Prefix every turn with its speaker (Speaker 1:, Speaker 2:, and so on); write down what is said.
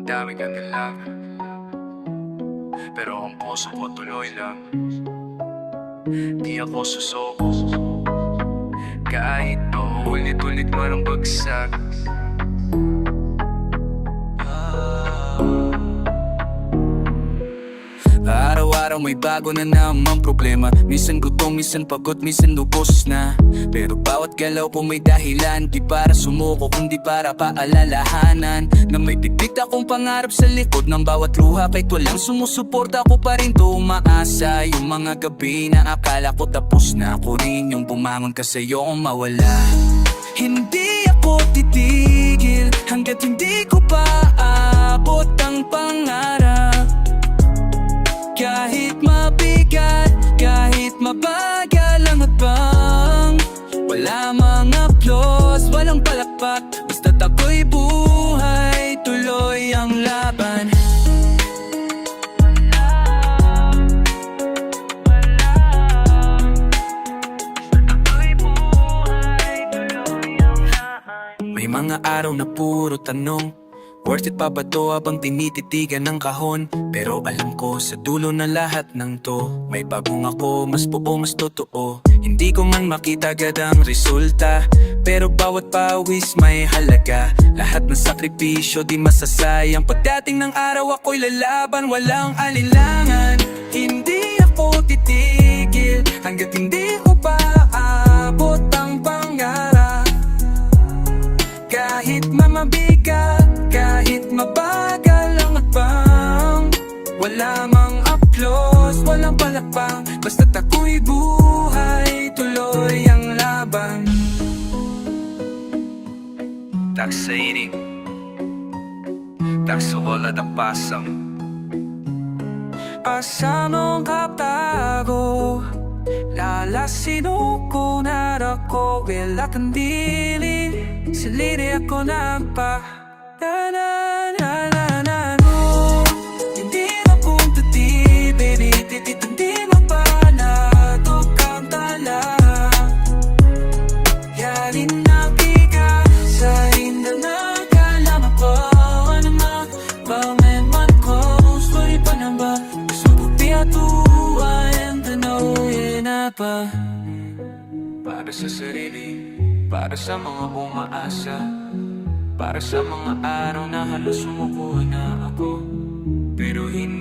Speaker 1: dami kang galak, pero ang puso ko tuloy lang. Di ako susuko kahit paulit-ulit man ang bagsak. Araw-araw may bago na namang problema. Minsan gutom, minsan pagod, minsan lubos na. Pero bawat galaw ko may dahilan. Di para sumuko, kundi para paalalahanan na may bitbit akong pangarap sa likod ng bawat luha. Kahit walang sumusuporta, ako pa rin to umaasa. Yung mga gabi na akala ko tapos na, ako rin yung bumangon ka sa'yo kung mawala. Hindi ako titigil hanggat hindi ko pa aabot ang pangarap. Kahit mabigat, kahit mabagal ang hadbang, wala mga applause, walang palakpak, basta't ako'y buhay, tuloy ang laban. May mga araw na puro tanong, worth it pa ba to habang tinititigan ng kahon? Pero alam ko sa dulo na lahat ng to, may bagong ako, mas buo, mas totoo. Hindi ko man makita agad ang resulta, pero bawat pawis may halaga. Lahat ng sakripisyo di masasayang. Pagdating ng araw ako'y lalaban, walang alinlangan. Hindi ako titigil hanggat hindi ko pa aabot ang pangarap. Kahit mamabigat, kahit mabagal ang hakbang, wala mang applause, walang palakpang, basta't ako'y buhay, tuloy ang laban. Tak sa ining, tak sa wala na pasang, asa mong kaptago, lalasin ko na ako, wala kang dili, siliri ako nampa. Hindi na punta di, baby, hindi mo pa natukang tala. Yarin na biga, sa hinda na kalama ko. Ano na, pangmeman ko, story pa na ba? Gusto ko piyatuan, tanawin na pa. Para sa sarili, para sa mga umaasa, para sa mga araw na halos sumuko na ako, pero hindi